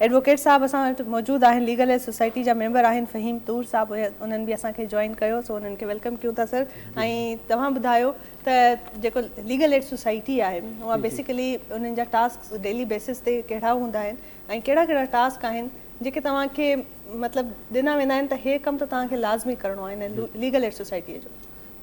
Advocate साहब असां वटि मौजूदु आहिनि, लीगल एड सोसाइटी जा मेंबर आहिनि फ़हीम तूर साहब, उन्हनि बि असांखे जॉइन कयो, सो उन्हनि खे वेलकम कयूं था सर। ऐं तव्हां ॿुधायो त जेको लीगल एड सोसाइटी आहे उहा बेसिकली उन्हनि जा टास्क डेली बेसिस ते कहिड़ा हूंदा आहिनि ऐं कहिड़ा कहिड़ा टास्क आहिनि जेके तव्हांखे मतिलबु ॾिना वेंदा आहिनि त हे कमु त तव्हांखे लाज़मी करिणो आहे हिन लीगल एड सोसाइटीअ जो?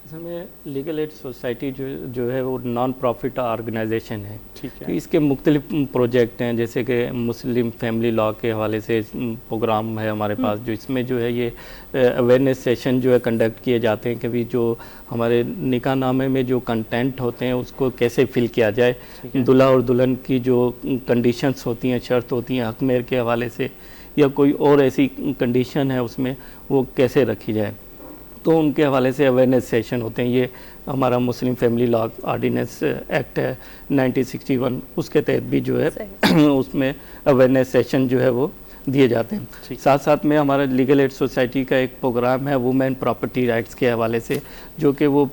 असल में लीगल एड सोसाइटी जो है वो नॉन प्रॉफिट ऑर्गेनाइजेशन है। ठीक है। इसके मुख्तलिफ प्रोजेक्ट हैं, जैसे कि मुस्लिम फैमिली लॉ के हवाले से प्रोग्राम है हमारे पास, जो इसमें जो है ये अवेयरनेस सेशन जो है कंडक्ट किए जाते हैं कि भी जो हमारे निकाह नामे में जो कंटेंट होते हैं उसको कैसे फिल किया जाए, दुल्हा और दुल्हन की जो कंडीशंस होती हैं, शर्त होती हैं हक मेहर के हवाले से, या कोई और ऐसी कंडीशन है उसमें वो कैसे रखी जाए, तो उनके हवाले से अवेयरनेस सेशन होते हैं। ये हमारा Muslim family law ordinance act है 1961, उसके तहत भी जो है उसमें अवेयरनेस सेशन जो है वो दिए जाते हैं। साथ साथ में हमारा लीगल एड सोसाइटी का एक प्रोग्राम है वुमेन प्रॉपर्टी राइट्स के हवाले से, जो कि वो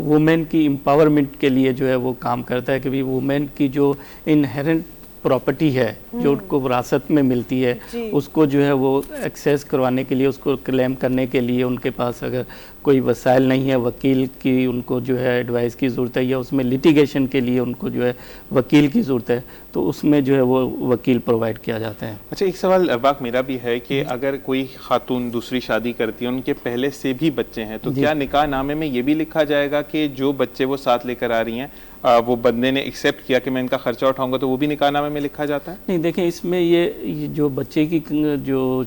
वुमेन की एम्पावरमेंट के लिए जो है वो काम करता है कि भी वुमेन की जो इनहेरेंट प्रॉपर्टी है जो उनको विरासत में मिलती है उसको जो है वो एक्सेस करवाने के लिए, उसको क्लेम करने के लिए उनके पास अगर कोई वसाइल नहीं है, वकील की उनको जो है एडवाइस की ज़रूरत है, या उसमें लिटिगेशन के लिए उनको जो है वकील की ज़रूरत है, तो उसमें जो है वो वकील प्रोवाइड किया जाता है। अच्छा, एक सवाल अरबाक मेरा भी है कि अगर कोई खातून दूसरी शादी करती है, उनके पहले से भी बच्चे हैं, तो क्या निकाह नामे में ये भी लिखा जाएगा कि जो बच्चे वो साथ लेकर आ रही हैं वो बंदे ने एक्सेप्ट किया कि मैं इनका खर्चा उठाऊंगा, तो वो भी निकाह नामे में लिखा जाता है? नहीं, देखें इसमें ये जो बच्चे की जो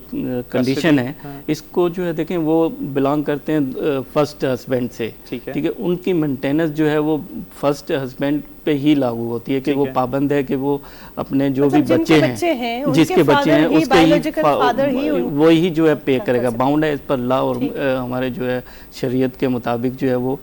कंडीशन है, इसको जो है देखें वो बिलोंग करते हैं फर्स्ट हस्बैंड से। ठीक है। उनकी मेंटेनेंस जो है वो फर्स्ट हस्बैंड पे ही लागू होती है कि वो पाबंद है कि वो अपने जो भी बच्चे हैं जिसके बच्चे हैं उसके ही वही जो है पे करेगा, बाउंड है इस पर लॉ और हमारे जो है शरीयत के मुताबिक जो है वो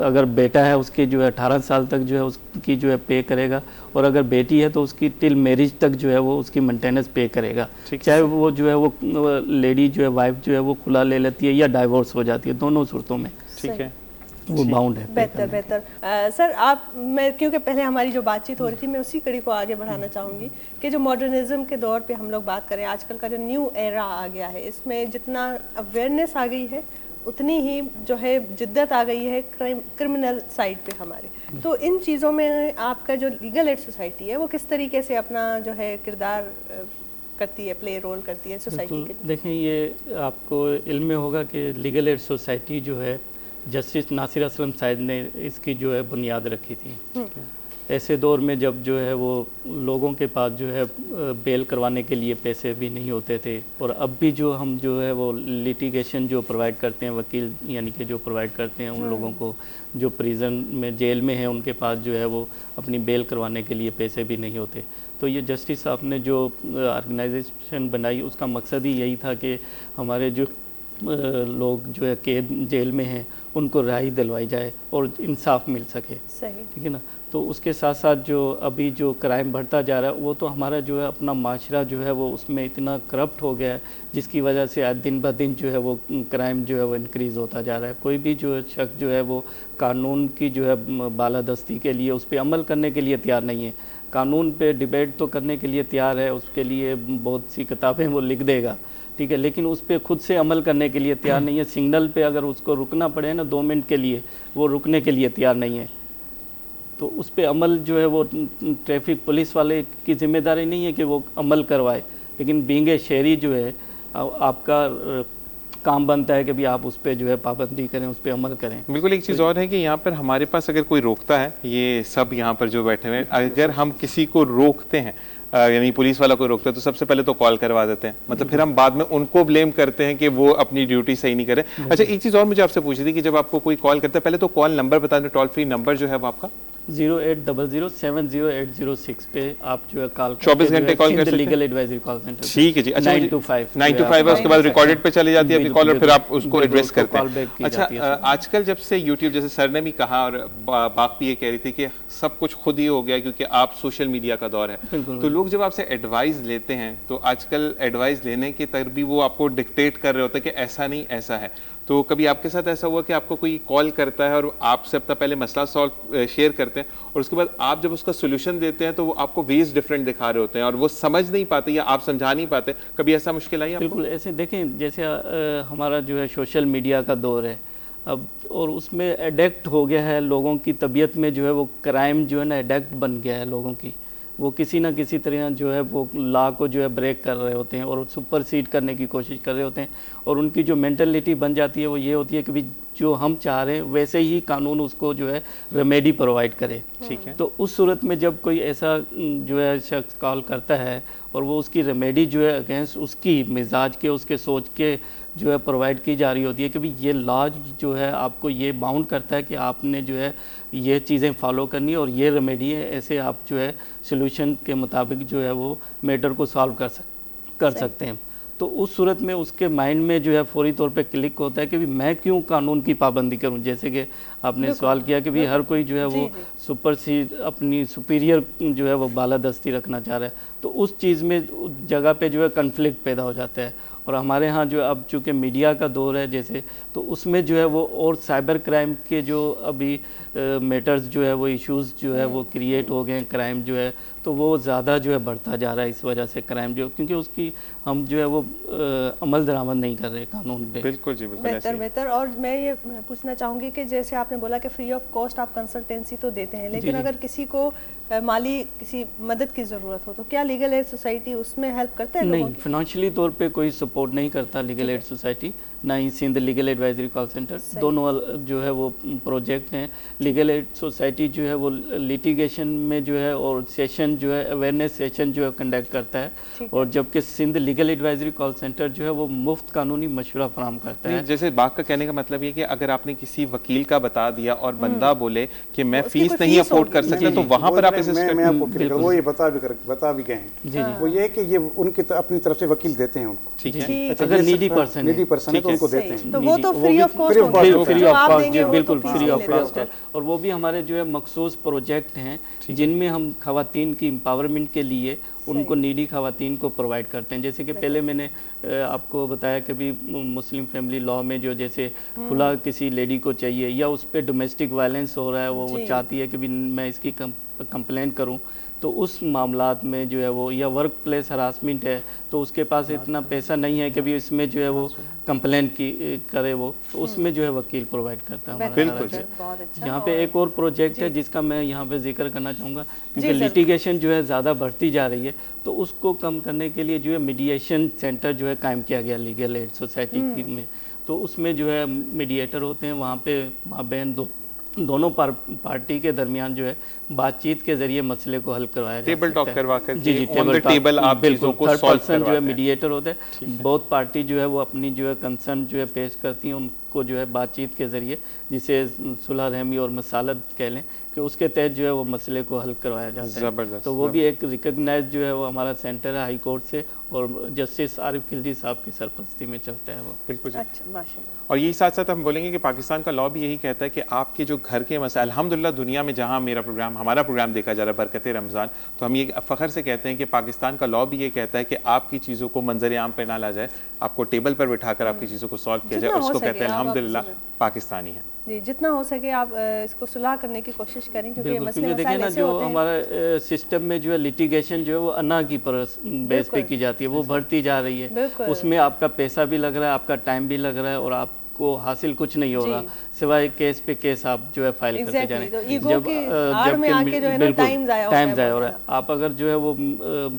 अगर बेटा है उसके जो है 18 साल तक जो है उसकी जो है पे करेगा, और अगर बेटी है तो उसकी टिल मैरिज तक जो है वो उसकी मेंटेनेंस पे करेगा, चाहे वो जो है वो लेडी जो है वाइफ जो है वो खुला ले लेती है या डाइवोर्स हो जाती है, दोनों सूरतों में। ठीक है, वो बाउंड है। बेहतर सर, मैं क्योंकि पहले हमारी जो बातचीत हो रही थी मैं उसी कड़ी को आगे बढ़ाना चाहूँगी कि जो मॉडर्निज्म के दौर पे हम लोग बात करें, आजकल का जो न्यू एरा आ गया है, इसमें जितना अवेयरनेस आ गई है उतनी ही जो है जिद्दत आ गई है क्रिमिनल साइड पे हमारे। तो इन चीज़ों में आपका जो लीगल एड सोसाइटी है वो किस तरीके से अपना जो है किरदार करती है, प्ले रोल करती है सोसाइटी के? देखें, ये आपको इल्म में होगा कि लीगल एड सोसाइटी जो है जस्टिस नासिर असलम साहिब ने इसकी जो है बुनियाद रखी थी। ऐसे दौर में जब जो है वो लोगों के पास जो है बेल करवाने के लिए पैसे भी नहीं होते थे, और अब भी जो हम जो है वो लिटिगेशन जो प्रोवाइड करते हैं, वकील यानी कि जो प्रोवाइड करते हैं उन लोगों को जो प्रिजन में जेल में है उनके पास जो है वो अपनी बेल करवाने के लिए पैसे भी नहीं होते। तो ये जस्टिस साहब ने जो ऑर्गेनाइजेशन बनाई उसका मकसद ही यही था कि हमारे जो लोग जो है कैद जेल में हैं उनको रिहाई दिलवाई जाए और इंसाफ मिल सके। सही, ठीक है ना। तो उसके साथ साथ जो अभी जो क्राइम बढ़ता जा रहा है वो तो हमारा जो है अपना माशरा जो है वो उसमें इतना करप्ट हो गया है, जिसकी वजह से आज दिन ब दिन जो है वो क्राइम जो है वो इंक्रीज़ होता जा रहा है। कोई भी जो शख्स जो है वो कानून की जो है बालादस्ती के लिए उस पर अमल करने के लिए तैयार नहीं है। कानून पे डिबेट तो करने के लिए तैयार है, उसके लिए बहुत सी किताबें वो लिख देगा, ठीक है, लेकिन उस पर खुद से अमल करने के लिए तैयार नहीं है। सिग्नल पे अगर उसको रुकना पड़े ना 2 मिनट के लिए, वो रुकने के लिए तैयार नहीं है। तो उस पर अमल जो है वो ट्रैफिक पुलिस वाले की जिम्मेदारी नहीं है कि वो अमल करवाए, लेकिन बीइंग ए शहरी जो है आपका काम बनता है कि भी आप उस पर जो है पाबंदी करें, उस पर अमल करें। बिल्कुल। एक चीज़ और है कि यहाँ पर हमारे पास अगर कोई रोकता है, ये सब यहाँ पर जो बैठे हुए हैं, अगर हम किसी को रोकते हैं यानी पुलिस वाला कोई रोकता है तो सबसे पहले तो कॉल करवा देते हैं, मतलब फिर हम बाद में उनको ब्लेम करते हैं कि वो अपनी ड्यूटी सही नहीं करे। अच्छा, एक चीज़ और मुझे आपसे पूछी थी कि जब आपको कोई कॉल करता है, पहले तो कॉल नंबर बता दें, टोल फ्री नंबर जो है वो आपका 0800700806 पे आप जो है कॉल 24 घंटे कॉल कर सकते हैं, लीगल एडवाइजरी कॉल सेंटर। ठीक है जी। अच्छा, 925 है, उसके बाद रिकॉर्डेड पे चली जाती है आपकी कॉल और फिर आप उसको एड्रेस करते हैं। अच्छा, आजकल जब से यूट्यूब, जैसे सर ने भी कहा और बाप भी ये कह रही थी कि सब कुछ खुद ही हो गया क्योंकि आप सोशल मीडिया का दौर है, तो लोग जब आपसे एडवाइस लेते हैं तो आजकल एडवाइस लेने के तक भी वो आपको डिक्टेट कर रहे होते हैं कि ऐसा नहीं ऐसा है, تو کبھی آپ کے ساتھ ایسا ہوا کہ آپ کو کوئی کال کرتا ہے اور آپ سے اپنا پہلے مسئلہ شیئر کرتے ہیں اور اس کے بعد آپ جب اس کا سولوشن دیتے ہیں تو وہ آپ کو ویز ڈفرینٹ دکھا رہے ہوتے ہیں اور وہ سمجھ نہیں پاتے یا آپ سمجھا نہیں پاتے؟ کبھی ایسا مشکل آئی آپ کو؟ بالکل ایسے دیکھیں جیسے ہمارا جو ہے سوشل میڈیا کا دور ہے اب، اور اس میں ایڈکٹ ہو گیا ہے لوگوں کی طبیعت میں جو ہے وہ کرائم جو ہے نا ایڈکٹ بن گیا ہے لوگوں کی، وہ کسی نہ کسی طرح جو ہے وہ لا کو جو ہے بریک کر رہے ہوتے ہیں اور سپر سیڈ کرنے کی کوشش کر رہے ہوتے ہیں، اور ان کی جو مینٹلٹی بن جاتی ہے وہ یہ ہوتی ہے کہ جو ہم چاہ رہے ہیں ویسے ہی قانون اس کو جو ہے ریمیڈی پرووائڈ کرے. ٹھیک ہے. تو اس صورت میں جب کوئی ایسا جو ہے شخص کال کرتا ہے اور وہ اس کی ریمیڈی جو ہے اگینسٹ اس کی مزاج کے اس کے سوچ کے جو ہے پرووائڈ کی جا رہی ہوتی ہے کہ بھی یہ لا جو ہے آپ کو یہ باؤنڈ کرتا ہے کہ آپ نے جو ہے یہ چیزیں فالو کرنی ہے اور یہ ریمیڈی ہے، ایسے آپ جو ہے سلوشن کے مطابق جو ہے وہ میٹر کو سالو کر سکتے ہیں. تو اس صورت میں اس کے مائنڈ میں جو ہے فوری طور پہ کلک ہوتا ہے کہ بھی میں کیوں قانون کی پابندی کروں، جیسے کہ آپ نے سوال کیا کہ بھی ہر کوئی جو ہے وہ سپر سیڈ اپنی سپیریئر جو ہے وہ بالادستی رکھنا چاہ رہا ہے، تو اس چیز میں جگہ پہ جو ہے کنفلکٹ پیدا ہو جاتا ہے. اور ہمارے ہاں جو اب چونکہ میڈیا کا دور ہے جیسے، تو اس میں جو ہے وہ اور سائبر کرائم کے جو ابھی میٹرز جو ہے وہ ایشوز جو ہے وہ کریٹ ہو گئے ہیں، کرائم جو ہے تو وہ زیادہ جو ہے بڑھتا جا رہا ہے اس وجہ سے کرائم جو، کیونکہ اس کی ہم جو ہے وہ عمل درآمد نہیں کر رہے قانون پہ. بالکل جی بالکل بہتر. اور میں یہ پوچھنا چاہوں گی کہ جیسے آپ نے بولا کہ فری آف کاسٹ آپ کنسلٹینسی تو دیتے ہیں، لیکن اگر کسی کو مالی کسی مدد کی ضرورت ہو تو کیا لیگل ایڈ سوسائٹی اس میں ہیلپ کرتا ہے؟ نہیں، فائنانشلی طور پہ کوئی سپورٹ نہیں کرتا لیگل ایڈ سوسائٹی، نہ ہی Sindh legal advisory call centre. دونوں جو ہے وہ پروجیکٹ ہیں. لیگل ایڈ سوسائٹی جو ہے وہ لیٹیگیشن میں جو ہے اور سیشن جو ہے اویئرنیس سیشن جو ہے کنڈکٹ کرتا ہے، اور جبکہ Sindh legal advisory call centre جو ہے وہ مفت قانونی مشورہ فراہم کرتا ہے. جیسے باغ کا کہنے کا مطلب یہ کہ اگر آپ نے کسی وکیل کا بتا دیا اور بندہ بولے کہ میں فیس نہیں افورڈ کر سکتا تو وہاں پر آپ میں آپ کو وہ یہ بتا بھی گئے ہیں، وہ یہ کہ یہ ان کی اپنی طرف سے وکیل دیتے ہیں ان کو. ٹھیک ہے. اگر نیڈی پرسن ہے تو ان کو دیتے ہیں، تو وہ تو فری آف کاسٹ بالکل فری آف کاسٹ ہے. اور وہ بھی ہمارے جو ہے مخصوص پروجیکٹ ہیں جن میں ہم خواتین کی امپاورمنٹ کے لیے ان کو نیڈی خواتین کو پرووائڈ کرتے ہیں. جیسے کہ پہلے میں نے آپ کو بتایا کہ بھی مسلم فیملی لاء میں جو جیسے کھلا کسی لیڈی کو چاہیے یا اس پہ ڈومیسٹک وائلنس ہو رہا ہے، وہ چاہتی ہے کہ بھی میں اس کی کمپلین کروں، تو اس معاملات میں جو ہے وہ یا ورک پلیس ہراسمنٹ ہے تو اس کے پاس اتنا پیسہ نہیں ہے کہ بھی اس میں جو ہے وہ کمپلین کرے، وہ تو اس میں جو ہے وکیل پرووائڈ کرتا ہے. بالکل. یہاں پہ ایک اور پروجیکٹ ہے جس کا میں یہاں پہ ذکر کرنا چاہوں گا، کیونکہ لیٹیگیشن جو ہے زیادہ بڑھتی جا رہی ہے، تو اس کو کم کرنے کے لیے جو ہے میڈیشن سینٹر جو ہے قائم کیا گیا لیگل ایڈ سوسائٹی میں. تو اس میں جو ہے میڈیٹر ہوتے ہیں، وہاں پہ ماں بہن دونوں پارٹی کے درمیان جو ہے بات چیت کے ذریعے مسئلے کو حل کروایا جاتا ہے. ٹیبل ٹاک کروا کر جی ٹیبل آپ چیزوں کو تھرڈ سالو پرسن جو ہے میڈیٹر ہوتا ہے. بہت پارٹی جو ہے وہ اپنی جو ہے کنسرن جو ہے پیش کرتی ہیں، ان کو جو ہے بات چیت کے ذریعے، جسے صلح رحمی اور مسالت کہہ لیں، کہ اس کے تحت جو ہے وہ مسئلے کو حل کروایا جاتا ہے. تو وہ بھی ایک ریکگنائز جو ہے وہ ہمارا سینٹر ہے ہائی کورٹ سے، اور جسٹس عارف خلجی صاحب کی سرپرستی میں چلتا ہے وہ. بالکل. اور یہی ساتھ ساتھ ہم بولیں گے کہ پاکستان کا لاء بھی یہی کہتا ہے کہ آپ کے جو گھر کے مسائل، الحمدللہ دنیا میں جہاں ہمارا پروگرام دیکھا جا رہا ہے برکت رمضان، تو ہم یہ فخر سے کہتے ہیں کہ پاکستان کا لاء بھی یہ کہتا ہے کہ آپ کی چیزوں کو منظر عام پہ نہ لا جائے، آپ کو ٹیبل پر بٹھا کر آپ کی چیزوں کو سالو کیا جائے، اور اس کو کہتے ہیں الحمدللہ پاکستانی ہے. جی، جتنا ہو سکے آپ اس کو صلح کرنے کی کوشش کریں، کیونکہ مسئلے دیکھیں نا جو ہمارا سسٹم میں جو ہے لیٹیگیشن جو ہے وہ انا کی بیس پہ کی جاتی ہے، وہ بڑھتی جا رہی ہے. اس میں آپ کا پیسہ بھی لگ رہا ہے، آپ کا ٹائم بھی لگ رہا ہے، اور آپ کو حاصل کچھ نہیں ہو رہا سوائے کیس پہ کیس آپ جو ہے فائل کرتے جا رہے ہیں. بالکل ٹائم ضائع ہو رہا ہے. آپ اگر جو ہے وہ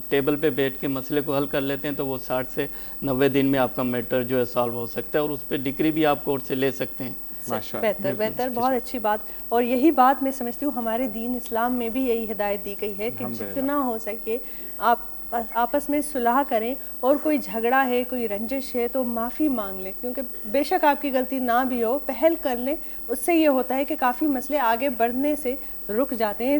ٹیبل پہ بیٹھ کے مسئلے کو حل کر لیتے ہیں تو وہ 60 سے 90 دن میں آپ کا میٹر جو ہے سالو ہو سکتا ہے، اور اس پہ ڈگری بھی آپ کورٹ سے لے سکتے ہیں. بہتر بہت اچھی بات. اور یہی بات میں سمجھتی ہوں ہمارے دین اسلام میں بھی یہی ہدایت دی گئی ہے کہ جتنا ہو سکے آپ آپس میں صلح کریں، اور کوئی جھگڑا ہے، کوئی رنجش ہے تو معافی مانگ لیں، کیونکہ بے شک آپ کی غلطی نہ بھی ہو، پہل کر لیں. اس سے یہ ہوتا ہے کہ کافی مسئلے آگے بڑھنے سے رک جاتے ہیں.